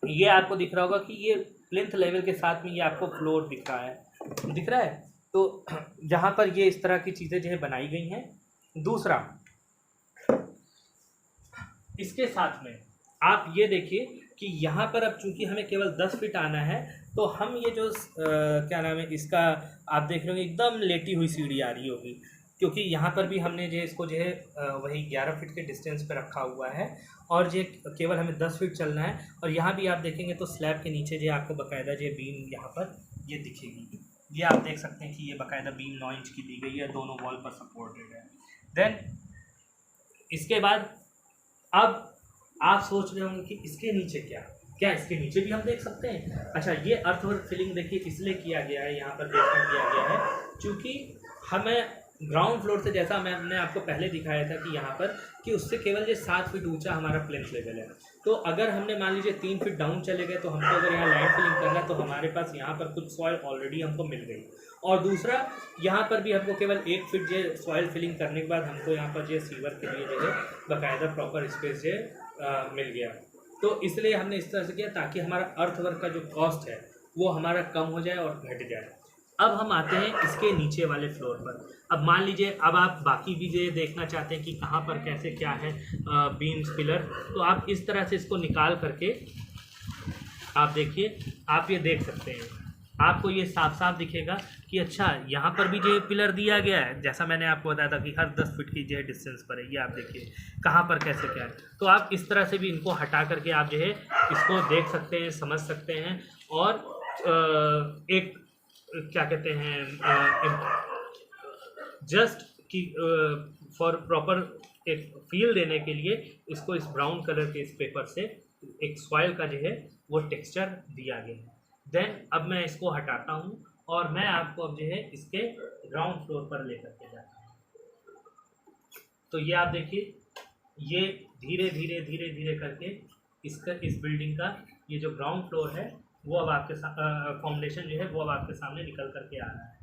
ये आपको दिख रहा होगा कि ये प्लिंथ लेवल के साथ में ये आपको फ्लोर दिख रहा है, तो जहाँ पर ये इस तरह की चीज़ें जो है बनाई गई हैं। दूसरा इसके साथ में आप ये देखिए कि यहाँ पर अब चूंकि हमें केवल 10 फीट आना है तो हम ये जो क्या नाम है इसका आप देख रहे होंगे एकदम लेटी हुई सीढ़ी आ रही होगी क्योंकि यहाँ पर भी हमने जो इसको जो है वही 11 फीट के डिस्टेंस पर रखा हुआ है और जो केवल हमें 10 फीट चलना है। और यहाँ भी आप देखेंगे तो स्लैब के नीचे जो आपको बाकायदा जो बीम यहाँ पर ये दिखेगी, ये आप देख सकते हैं कि ये बाकायदा बीम 9 इंच की दी गई है, दोनों वॉल पर सपोर्टेड है। देन इसके बाद अब आप सोच रहे होंगे कि इसके नीचे क्या इसके नीचे भी हम देख सकते हैं। अच्छा, ये अर्थवर्क फिलिंग देखिए इसलिए किया गया है, यहाँ पर बेसमेंट किया गया है क्योंकि हमें ग्राउंड फ्लोर से जैसा मैंने आपको पहले दिखाया था कि यहाँ पर कि उससे केवल ये 7 फीट ऊंचा हमारा प्लिंथ लेवल है। तो अगर हमने मान लीजिए 3 फीट डाउन चले गए तो हमको अगर यहाँ लैंड फिलिंग करना है तो हमारे पास यहाँ पर कुछ सॉइल ऑलरेडी हमको मिल गई। और दूसरा यहाँ पर भी हमको केवल 1 फीट जो सॉइल फिलिंग करने के बाद हमको यहाँ पर जो सीवर के लिए जो है बाकायदा प्रॉपर स्पेस जो मिल गया। तो इसलिए हमने इस तरह से किया ताकि हमारा अर्थवर्क का जो कॉस्ट है वो हमारा कम हो जाए और घट जाए। अब हम आते हैं इसके नीचे वाले फ्लोर पर। अब मान लीजिए अब आप बाकी भी ये देखना चाहते हैं कि कहाँ पर कैसे क्या है बीम्स पिलर, तो आप इस तरह से इसको निकाल करके आप देखिए, आप ये देख सकते हैं
आपको ये साफ साफ दिखेगा कि अच्छा यहाँ पर भी जो है पिलर दिया गया है, जैसा मैंने आपको बताया था कि हर 10 फीट की जो है डिस्टेंस पर है। ये आप देखिए कहाँ पर कैसे क्या है। तो आप इस तरह से भी इनको हटा करके आप जो है इसको देख सकते हैं, समझ सकते हैं। और एक क्या कहते हैं, जस्ट कि फॉर प्रॉपर एक फील देने के लिए इसको इस ब्राउन कलर के इस पेपर से एक सॉइल का जो है वो टेक्सचर दिया गया है। देन अब मैं इसको हटाता हूँ और मैं आपको अब जो है इसके ग्राउंड फ्लोर पर लेकर के जाता हूँ। तो ये आप देखिए, ये धीरे धीरे धीरे धीरे करके इस बिल्डिंग का ये जो ग्राउंड फ्लोर है वो अब आपके फाउंडेशन जो है वो अब आपके सामने निकल करके आ रहा है।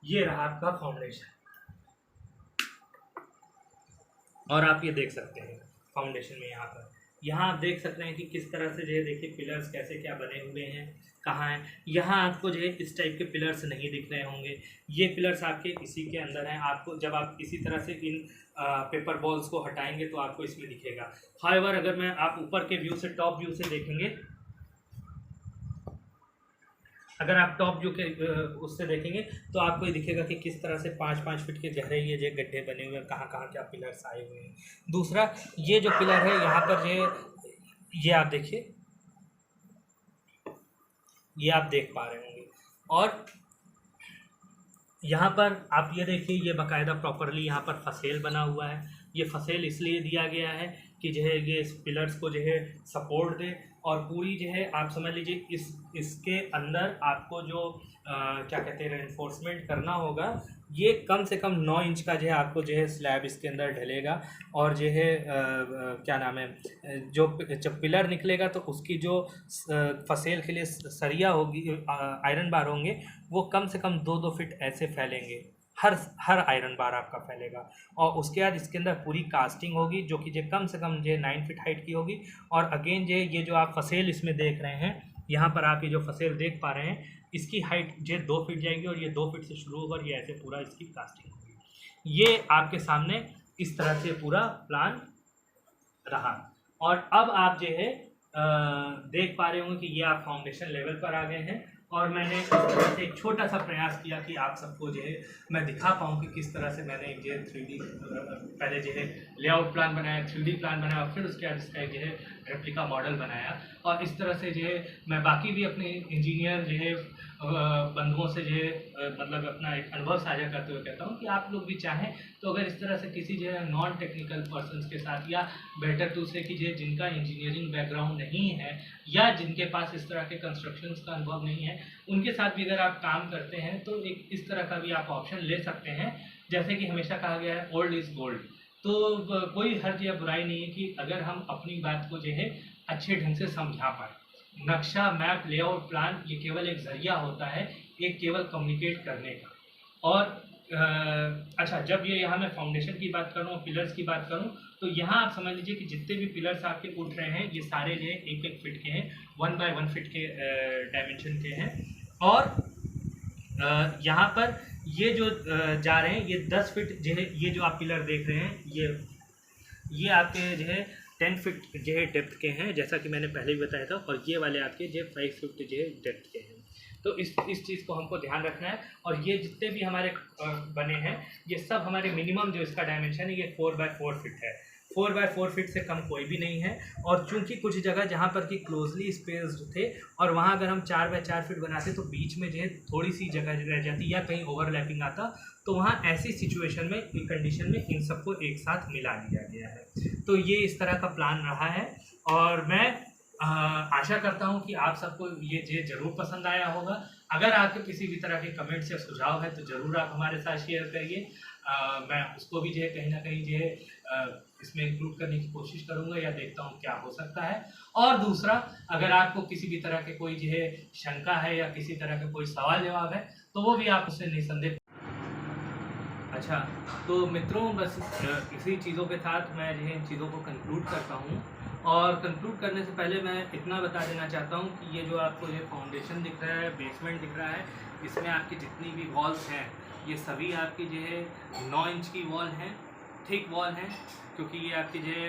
ये रहा आपका फाउंडेशन, और आप ये देख सकते हैं फाउंडेशन में यहाँ आप देख सकते हैं कि किस तरह से जो है देखिए पिलर्स कैसे क्या बने हुए हैं, कहाँ हैं। यहाँ आपको जो है इस टाइप के पिलर्स नहीं दिख रहे होंगे, ये पिलर्स आपके इसी के अंदर हैं। आपको जब आप इसी तरह से इन पेपर बॉल्स को हटाएंगे तो आपको इसमें दिखेगा। हाउएवर अगर मैं आप ऊपर के व्यू से, टॉप व्यू से देखेंगे, अगर आप टॉप व्यू के उससे देखेंगे तो आपको ये दिखेगा कि किस तरह से 5-5 फीट के गहरे ये जो गड्ढे बने हुए हैं, कहाँ कहाँ क्या पिलर्स आए हुए हैं। दूसरा ये जो पिलर है यहाँ पर ये आप देखिए, ये आप देख पा रहे होंगे। और यहाँ पर आप ये देखिए, ये बाकायदा प्रॉपरली यहाँ पर फसेल बना हुआ है। ये फसेल इसलिए दिया गया है कि जो है ये इस पिलर्स को जो है सपोर्ट दे, और पूरी जो है आप समझ लीजिए इसके अंदर आपको जो क्या कहते हैं रेनफोर्समेंट करना होगा, ये कम से कम 9 इंच का जो है आपको जो है स्लैब इसके अंदर ढलेगा। और जो है क्या नाम है, जो जब पिलर निकलेगा तो उसकी जो फसेल के लिए सरिया होगी, आयरन बार होंगे, वो कम से कम 2-2 फीट ऐसे फैलेंगे, हर आयरन बार आपका फैलेगा। और उसके बाद इसके अंदर पूरी कास्टिंग होगी जो कि जो कम से कम जो 9 फीट हाइट की होगी। और अगेन ये जो आप फसेल इसमें देख रहे हैं, यहाँ पर आप ये जो फसेल देख पा रहे हैं, इसकी हाइट जो 2 फीट जाएगी और ये 2 फीट से शुरू होगा और ये ऐसे पूरा इसकी कास्टिंग होगी। ये आपके सामने इस तरह से पूरा प्लान रहा। और अब आप जो है देख पा रहे होंगे कि ये आप फाउंडेशन लेवल पर आ गए हैं। और मैंने इस तरह से एक छोटा सा प्रयास किया कि आप सबको जो है मैं दिखा पाऊँ कि किस तरह से मैंने जो है 3D पहले जो है लेआउट प्लान बनाया, 3D प्लान बनाया, और फिर उसके बाद इसका जो है रेप्लिका मॉडल बनाया। और इस तरह से जो है मैं बाकी भी अपने इंजीनियर जो है बंधुओं से जो है मतलब अपना एक अनुभव साझा करते हुए कहता हूँ कि आप लोग भी चाहें तो अगर इस तरह से किसी जो है नॉन टेक्निकल पर्सनस के साथ, या बेटर टू से कि जो जिनका इंजीनियरिंग बैकग्राउंड नहीं है या जिनके पास इस तरह के कंस्ट्रक्शन का अनुभव नहीं है, उनके साथ भी अगर आप काम करते हैं तो एक इस तरह का भी आप ऑप्शन ले सकते हैं। जैसे कि हमेशा कहा गया है ओल्ड इज़ गोल्ड, तो कोई हर्ज या बुराई नहीं है कि अगर हम अपनी बात को जो है अच्छे ढंग से समझा पाए। नक्शा, मैप, लेआउट, प्लान ये केवल एक जरिया होता है, एक केवल कम्युनिकेट करने का। और अच्छा, जब ये यहाँ मैं फाउंडेशन की बात करूँ, पिलर्स की बात करूँ, तो यहाँ आप समझ लीजिए कि जितने भी पिलर्स आपके उठ रहे हैं ये सारे जो है 1-1 फीट के हैं, 1 बाय 1 फीट के डायमेंशन के हैं। और यहाँ पर ये जो जा रहे हैं ये 10 फीट जो है, ये जो आप पिलर देख रहे हैं ये आपके जो है 10 फीट जो है डेप्थ के हैं, जैसा कि मैंने पहले भी बताया था। और ये वाले आपके जो 5 फीट जो है डेप्थ के हैं। तो इस चीज़ को हमको ध्यान रखना है। और ये जितने भी हमारे बने हैं ये सब हमारे मिनिमम जो इसका डायमेंशन है ये 4 बाय 4 फीट है। 4 बाय 4 फीट से कम कोई भी नहीं है। और चूंकि कुछ जगह जहाँ पर कि क्लोजली स्पेस्ड थे और वहाँ अगर हम 4 बाय 4 फीट बनाते तो बीच में जो है थोड़ी सी जगह रह जाती या कहीं ओवरलैपिंग आता, तो वहाँ ऐसी सिचुएशन में, कंडीशन में इन सबको एक साथ मिला लिया गया है। तो ये इस तरह का प्लान रहा है। और मैं आशा करता हूँ कि आप सबको ये ज़रूर पसंद आया होगा। अगर आपके किसी भी तरह के कमेंट्स या सुझाव है तो ज़रूर आप हमारे साथ शेयर करिए। मैं उसको भी जो है कहीं ना कहीं जो है इसमें इंक्लूड करने की कोशिश करूँगा या देखता हूँ क्या हो सकता है। और दूसरा, अगर आपको किसी भी तरह के कोई जो है शंका है या किसी तरह का कोई सवाल जवाब है तो वो भी आप उससे निसंदेह। अच्छा, तो मित्रों बस इसी चीज़ों के साथ मैं जो है इन चीज़ों को कंक्लूड करता हूँ। और कंक्लूड करने से पहले मैं इतना बता देना चाहता हूँ कि ये जो आपको ये फाउंडेशन दिख रहा है, बेसमेंट दिख रहा है, इसमें आपकी जितनी भी वॉल्स हैं ये सभी आपकी जो है 9 इंच की वॉल हैं।
थिक वॉल हैं, क्योंकि ये आपकी जो है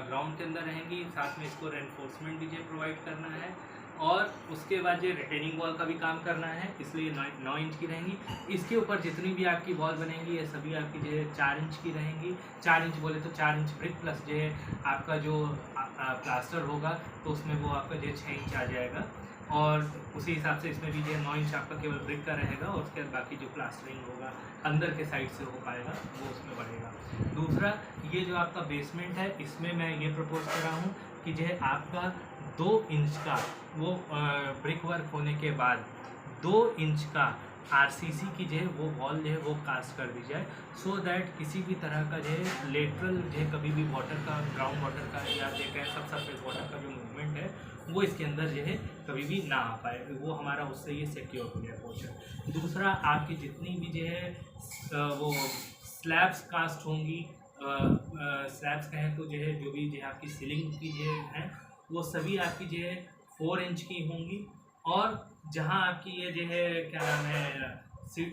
ग्राउंड के अंदर रहेंगी, साथ में इसको रेनफोर्समेंट भी जो प्रोवाइड करना है, और उसके बाद जो रिटेनिंग वॉल का भी काम करना है, इसलिए 9 इंच की रहेंगी। इसके ऊपर जितनी भी आपकी वॉल बनेंगी ये सभी आपकी जो है 4 इंच की रहेंगी। 4 इंच बोले तो 4 इंच ब्रिक प्लस जो है आपका जो प्लास्टर होगा तो उसमें वो आपका जो है 6 इंच आ जाएगा, और उसी हिसाब से इसमें भी जो है 9 इंच आपका केवल ब्रिक का रहेगा, और उसके बाद बाकी जो प्लास्टरिंग होगा अंदर के साइड से हो पाएगा वो उसमें बढ़ेगा। दूसरा, ये जो आपका बेसमेंट है इसमें मैं ये प्रपोज कर रहा हूँ कि जो है आपका 2 इंच का वो ब्रिक वर्क होने के बाद 2 इंच का आरसीसी की जो है वो वॉल जो है वो कास्ट कर दी जाए, सो दैट किसी भी तरह का जो है लेटरल जो है कभी भी वाटर का, ग्राउंड वाटर का या जो है सब सरफेस वाटर का जो मूवमेंट है वो इसके अंदर जो है कभी भी ना आ पाए, वो हमारा उससे ये सिक्योर हो गया पोर्शन। दूसरा, आपकी जितनी भी जो है वो स्लैब्स कास्ट होंगी, स्लैब्स कहें तो जो है जो भी जो है आपकी सीलिंग की जो है वो सभी आपकी जो है 4 इंच की होंगी, और जहाँ आपकी ये जो है क्या नाम है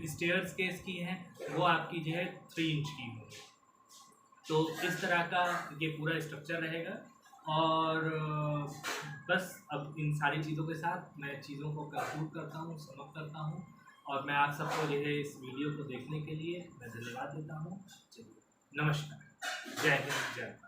स्टेयर्स केस की है वो आपकी जो है 3 इंच की होगी। तो इस तरह का ये पूरा स्ट्रक्चर रहेगा, और बस अब इन सारी चीज़ों के साथ मैं चीज़ों को कंक्लूड करता हूँ, समाप्त करता हूँ, और मैं आप सबको जो है इस वीडियो को देखने के लिए मैं धन्यवाद देता हूँ। चलिए, नमस्कार, जय हिंद, जय भारत।